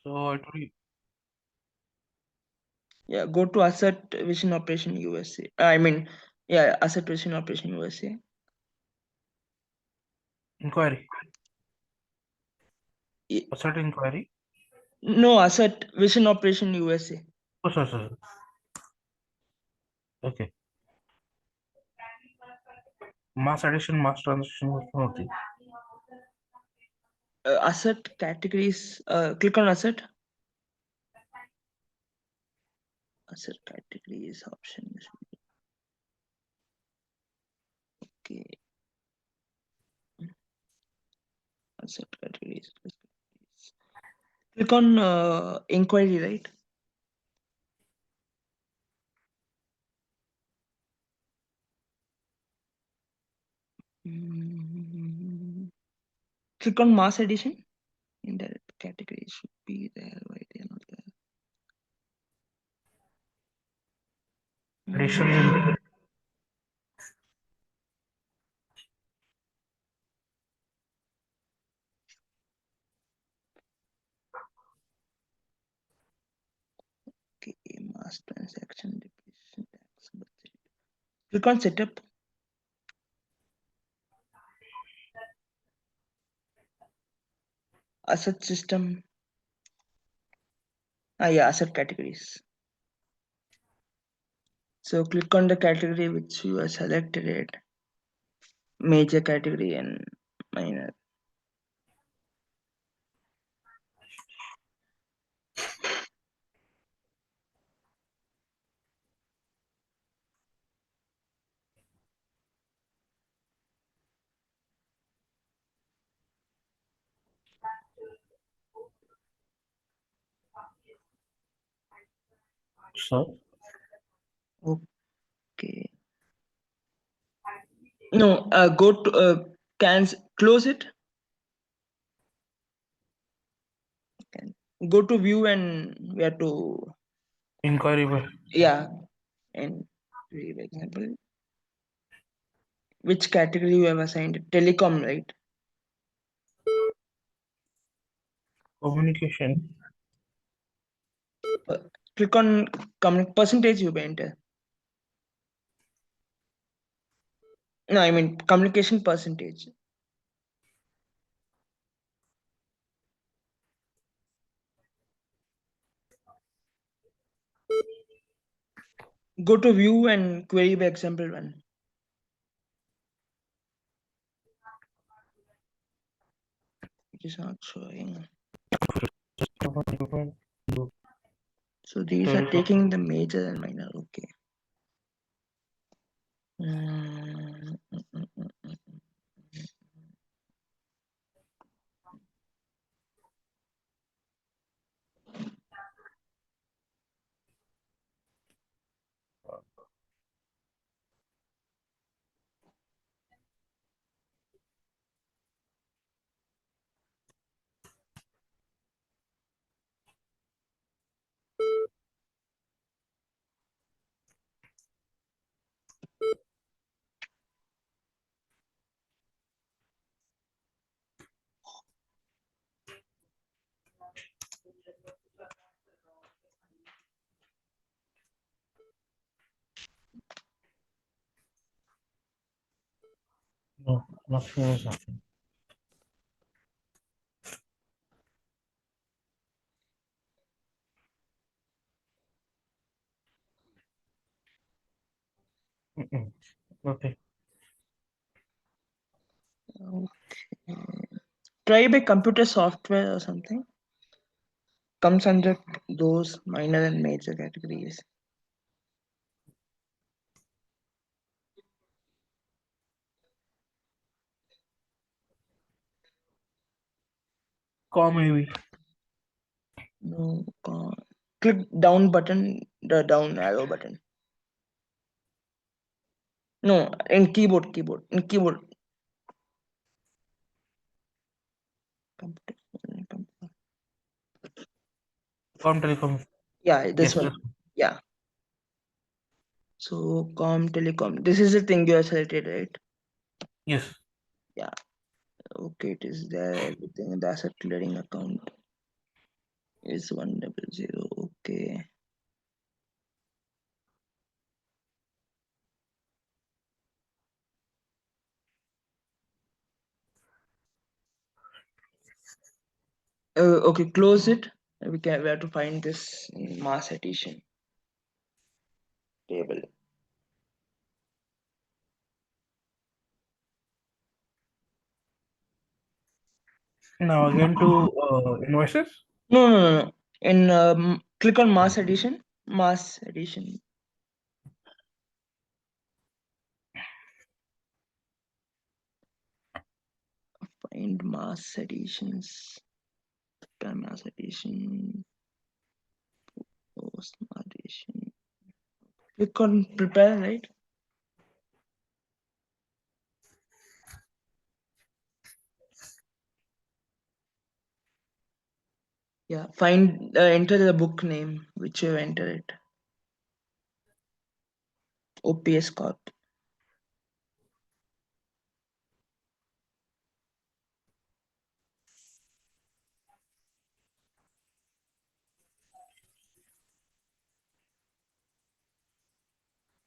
So I told you. Yeah, go to Asset Vision Operation USA. I mean, yeah, Asset Vision Operation USA. Inquiry. Y- Asset inquiry. No, Asset Vision Operation USA. Oh, sorry. Okay. Mass addition, mass transaction होती. Asset categories. Click on asset. Asset categories option. Okay. Asset categories. Click on inquiry, right? Click on mass addition. In that category should be there. Why they are not there? Additions in the Okay, mass transaction depreciation tax budget. Click on setup. Asset system. Yeah, asset categories. So click on the category which you are selected it. Major category and minor. so Okay. No, go to close it. Go to view and we have to inquiry. yeah. And for example, which category you have assigned? Telecom, right? Communication. Click on percentage you enter. No, I mean communication percentage. Go to view and query by example one. It is not showing. So these are taking the major and minor. Okay. No, nothing is happening. Okay. Try by computer software or something. Comes under those minor and major categories. Maybe. No, click down button, the down arrow button. No, in keyboard. In keyboard. Telecom. Yeah, this Yes. one. Yeah. So telecom. This is the thing you have selected, right? Yes. Yeah. Okay, it is there. Everything in the asset clearing account. is 100. Okay. Okay, close it. We have to find this mass addition table. Now again to invoices. No. In click on mass addition. Mass addition. Find mass additions. Mass addition. Post addition. Click on prepare, right? Yeah. Find enter the book name which you enter it. OPS Corp.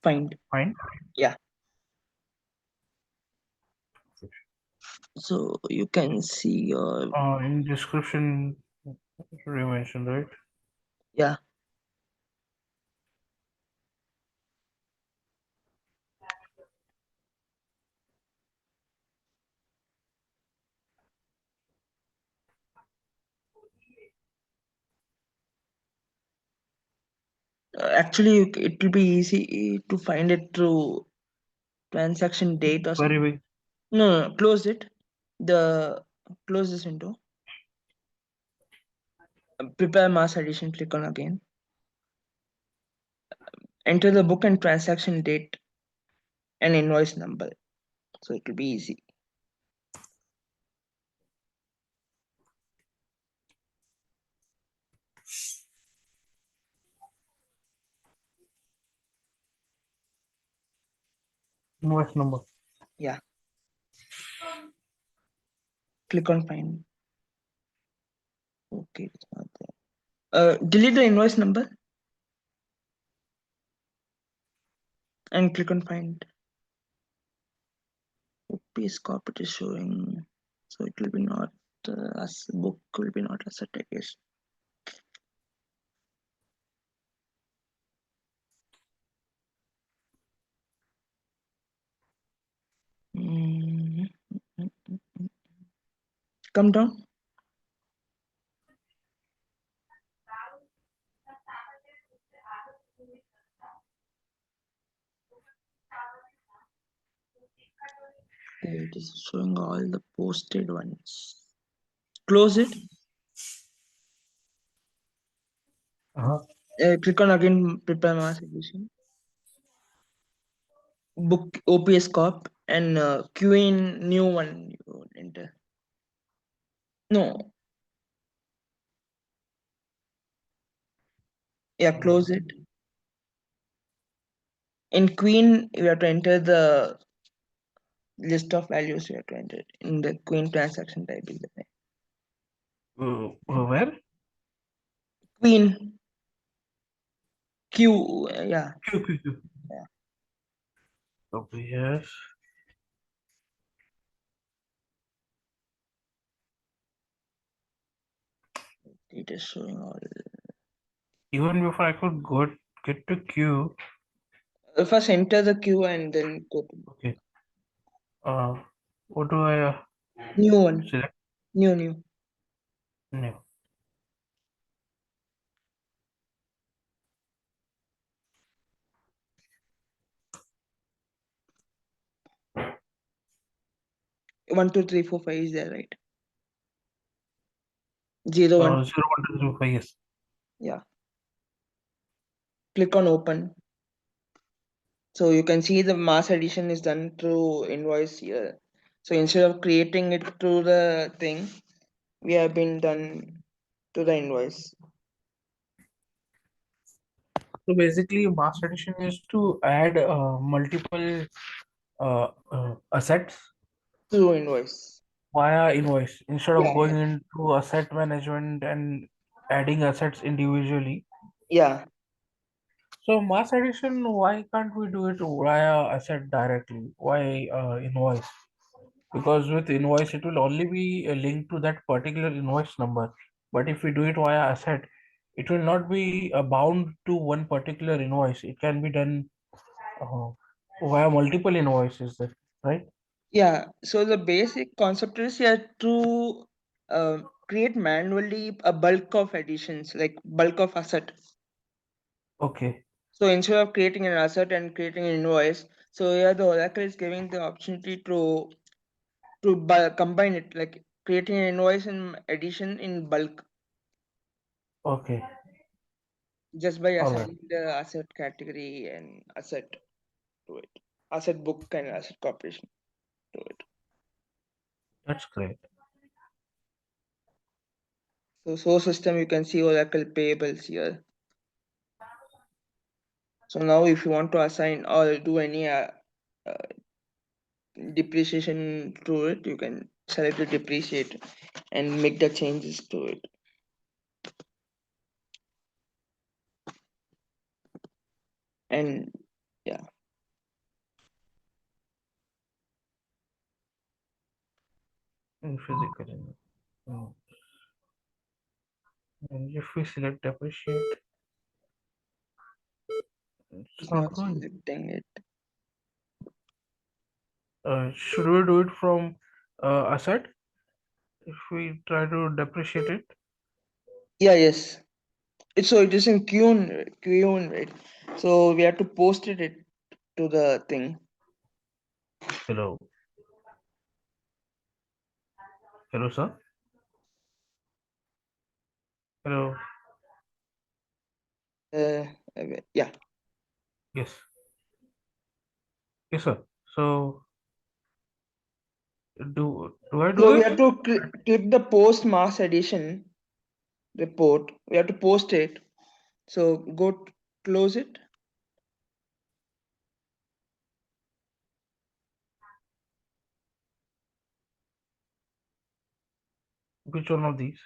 Find. Fine. Yeah. So you can see your In description, you mentioned, right? yeah. Actually, it will be easy to find it through transaction date or Very something. big. No, close it. Close this window. Prepare mass addition. Click on again. Enter the book and transaction date and invoice number. So it will be easy. Invoice number. Yeah. Click on find. Okay, it's not there. Delete the invoice number and click on find. OPS corp it is showing. So it will be not as book will be not asset, I guess. Come down. Okay, it is showing all the posted ones. Close it. Click on again prepare mass edition. Book OPS corp and queue in new one you enter. No. Yeah, close it. In Queen, you have to enter the list of values you have to enter in the Queen transaction type is the Where? Queen Q. Yeah. Q. Yeah. Okay, yes. It is showing all. Even before I could get to Q. First enter the Q and then go to Okay. What do I new one. select? New. No. 1, 2, 3, 4, 5 is there, right? 0, 1. 0, 1, 2, 3, 5, yes. Yeah. Click on open. So you can see the mass addition is done through invoice here. So instead of creating it through the thing, we have been done to the invoice So basically, mass addition is to add multiple assets through invoice. via invoice instead of Yeah. going into asset management and adding assets individually. Yeah. So mass addition, why can't we do it via asset directly? Why invoice? Because with invoice, it will only be linked to that particular invoice number. But if we do it via asset, it will not be bound to one particular invoice. It can be done uh, via multiple invoices, then, right? Yeah. So the basic concept is you have to create manually a bulk of additions, like bulk of asset. Okay, So instead of creating an asset and creating an invoice, so yeah, the Oracle is giving the opportunity to combine it, like creating an invoice and addition in bulk, okay, just by all right. assigning the asset category and asset to it, asset book and asset corporation to it. That's great. So source system, you can see Oracle payables here. So now if you want to assign or do any uh, depreciation to it, you can select the depreciate and make the changes to it. And yeah, In physical. Mm. And if we select depreciate, it's it's not not going. selecting it. Should we do it from asset if we try to depreciate it? Yeah, yes. So it is in Qn, right? So we have to post it to the thing. Hello, hello, sir. Hello. Uh, yeah. Yes, yes, sir. So do I do So we that? have to click the post mass addition report. We have to post it. So close it. Which one of these?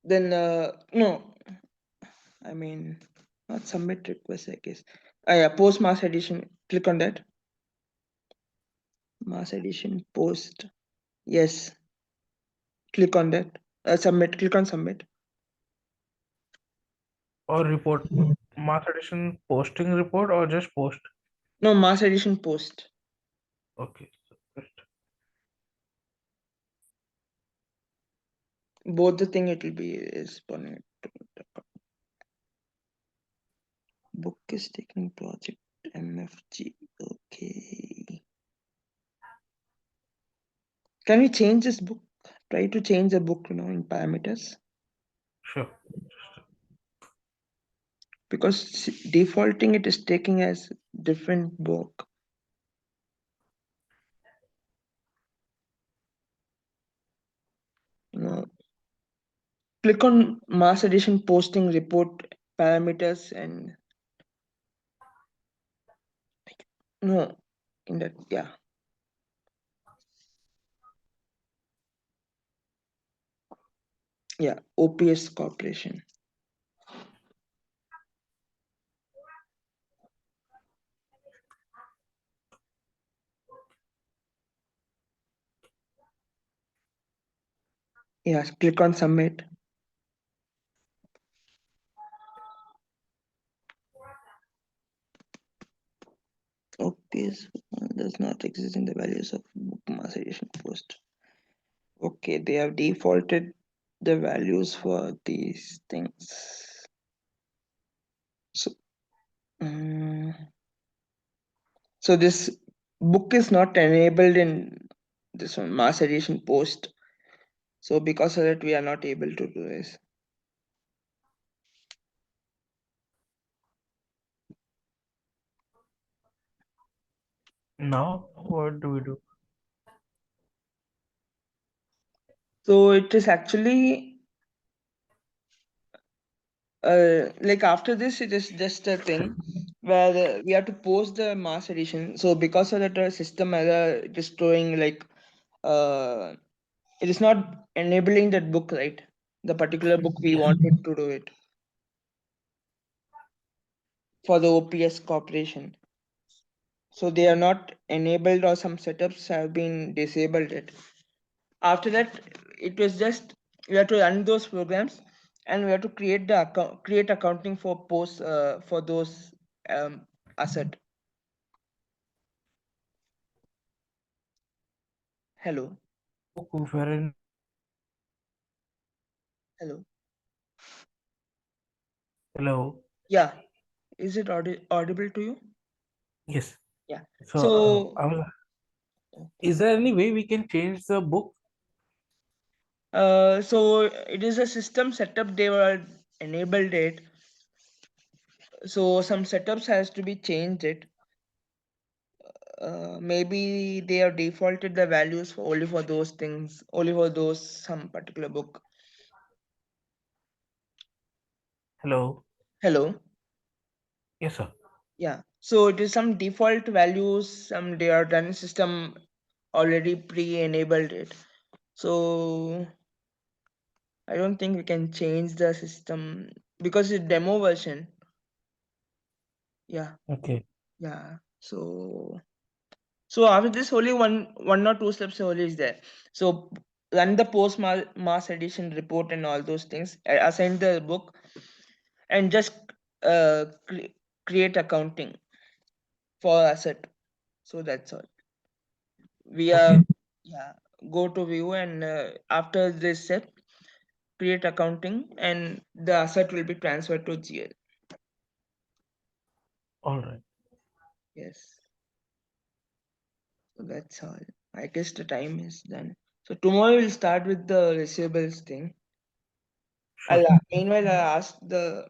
Then no, I mean not submit request, I guess. Yeah, post mass addition. Click on that. Mass addition post. Yes. Click on that. Submit. Click on submit. Or report? Mass addition posting report or just post? No, mass addition post. Okay. So just Both the thing it will be responding. Book is taking project MFG. Okay. Can we change this book? Try to change the book, in parameters, sure. because defaulting it is taking as different book. Click on mass addition posting report parameters and no, in that, yeah. Yeah, OPS Corporation. Yes, click on submit. OPS does not exist in the values of book mass addition post. Okay, they have defaulted the values for these things. So, so this book is not enabled in this one mass addition post. So because of that, we are not able to do this. Now what do we do? So it is actually like after this, it is just a thing where we have to post the mass edition. So because of that, system error, it is showing like it is not enabling that book, right? the particular book we wanted to do it for the OPS corporation. So they are not enabled, or some setups have been disabled it. After that, it was just we have to run those programs, and we have to create the create accounting for posts for those asset. Hello, Book wherein hello. hello. Yeah, is it audible to you? Yes. Yeah. So So, is there any way we can change the book? so it is a system setup. They were enabled it. So some setups has to be changed it. Maybe they have defaulted the values for only for those things, only for those some particular book. Hello. Hello. Yes, sir. Yeah. So it is some default values. Some they are done system already pre-enabled it. So I don't think we can change the system because it's demo version. Yeah. Okay. Yeah. So after this, only one or two steps only is there. So run the post mass edition report and all those things. Assign the book and just create accounting for asset. So that's all. We are Okay. yeah. Go to view, and after this step, create accounting, and the asset will be transferred to GL. All right. Yes. So that's all. I guess the time is done. So tomorrow we'll start with the receivables thing. Sure. Meanwhile, I ask the